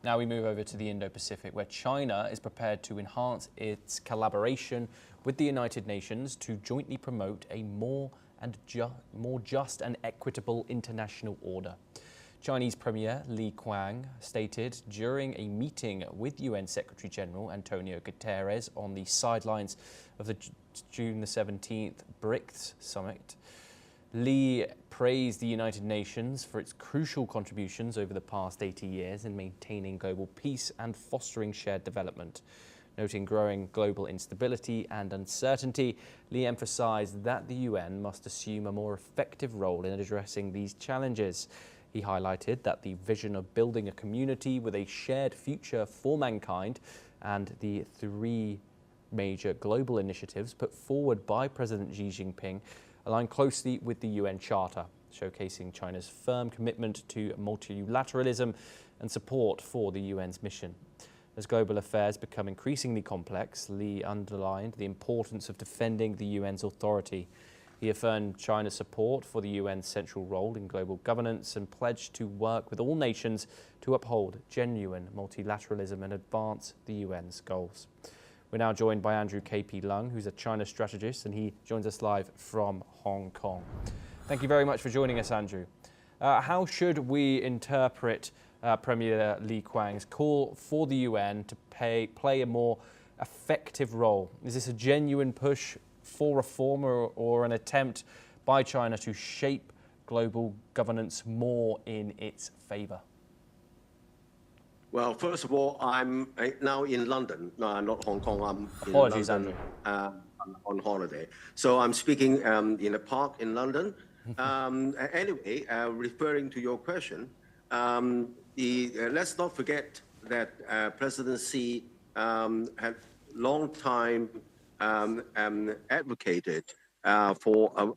Now we move over to the Indo-Pacific, where China is prepared to enhance its collaboration with the United Nations to jointly promote a more just and equitable international order. Chinese Premier Li Qiang stated during a meeting with UN Secretary-General Antonio Guterres on the sidelines of the June the 17th BRICS summit. Li praised the United Nations for its crucial contributions over the past 80 years in maintaining global peace and fostering shared development. Noting growing global instability and uncertainty, Li emphasized that the UN must assume a more effective role in addressing these challenges. He highlighted that the vision of building a community with a shared future for mankind and the three major global initiatives put forward by President Xi Jinping align closely with the UN Charter, showcasing China's firm commitment to multilateralism and support for the UN's mission. As global affairs become increasingly complex, Li underlined the importance of defending the UN's authority. He affirmed China's support for the UN's central role in global governance and pledged to work with all nations to uphold genuine multilateralism and advance the UN's goals. We're now joined by Andrew K.P. Lung, who's a China strategist, and he joins us live from Hong Kong. Thank you very much for joining us, Andrew. How should we interpret Premier Li Qiang's call for the UN to play a more effective role? Is this a genuine push for reform or an attempt by China to shape global governance more in its favour? Well, first of all, I'm now in London. No, I'm not Hong Kong. I'm in Apologies, London on holiday. So I'm speaking in a park in London. Anyway, referring to your question, let's not forget that President Xi had long time advocated for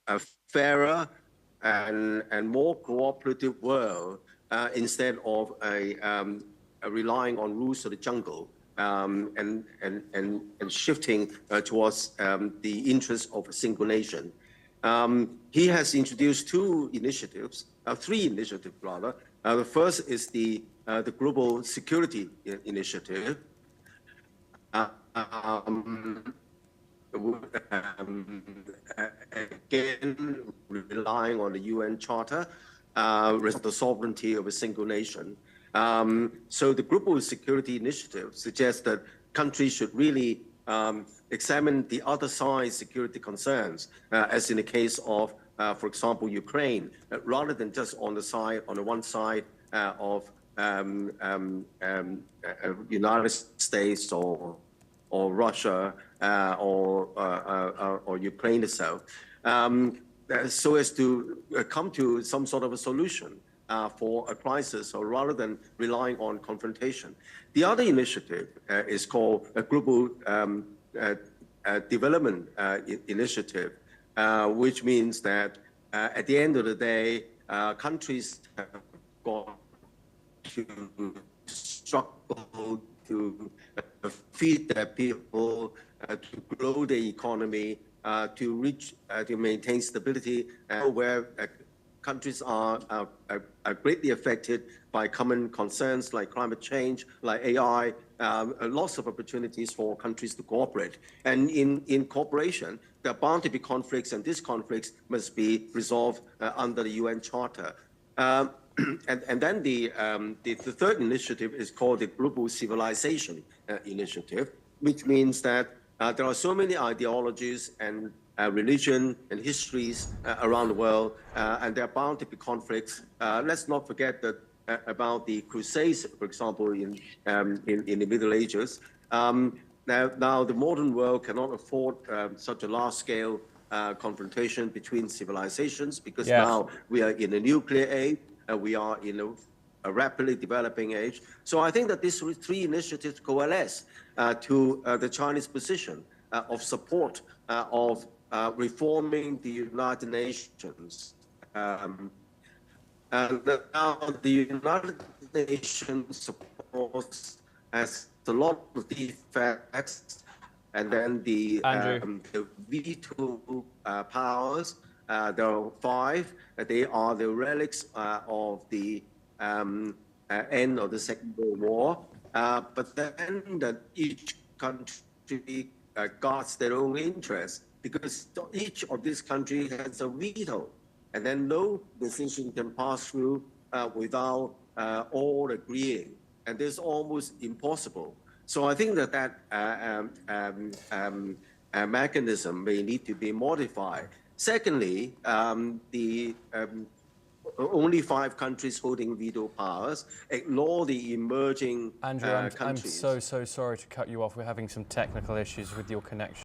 a fairer and more cooperative world instead of relying on rules of the jungle and shifting towards the interests of a single nation. He has introduced three initiatives rather. The first is the Global Security Initiative. Again, relying on the UN Charter, the sovereignty of a single nation. So the Global Security Initiative suggests that countries should really examine the other side's security concerns, as in the case of, for example, Ukraine, rather than just on the one side of United States or Russia or Ukraine itself. So as to come to some sort of a solution for a crisis, or rather than relying on confrontation. The other initiative is called a Global Development Initiative, which means that at the end of the day, countries have got to struggle to feed their people, to grow the economy, to maintain stability, where countries are greatly affected by common concerns like climate change, like AI, lots of opportunities for countries to cooperate. And in cooperation, there are bound to be conflicts, and these conflicts must be resolved under the UN Charter. And then the third initiative is called the Global Civilization Initiative, which means that there are so many ideologies and religion and histories around the world, and there are bound to be conflicts. Let's not forget that about the Crusades, for example, in the Middle Ages. Now the modern world cannot afford such a large-scale confrontation between civilizations, because now we are in a nuclear age, we are in a rapidly developing age. So I think that these three initiatives coalesce to the Chinese position of support of reforming the United Nations. And now the United Nations supports has a lot of defects, and then the veto powers. There are 5. They are the relics of the end of the Second World War, but then that each country guards their own interests, because each of these countries has a veto, and then no decision can pass through without all agreeing, and this is almost impossible. So I think that mechanism may need to be modified. Secondly, the only 5 countries holding veto powers ignore the emerging Andrew, I'm countries. so sorry to cut you off. We're having some technical issues with your connection.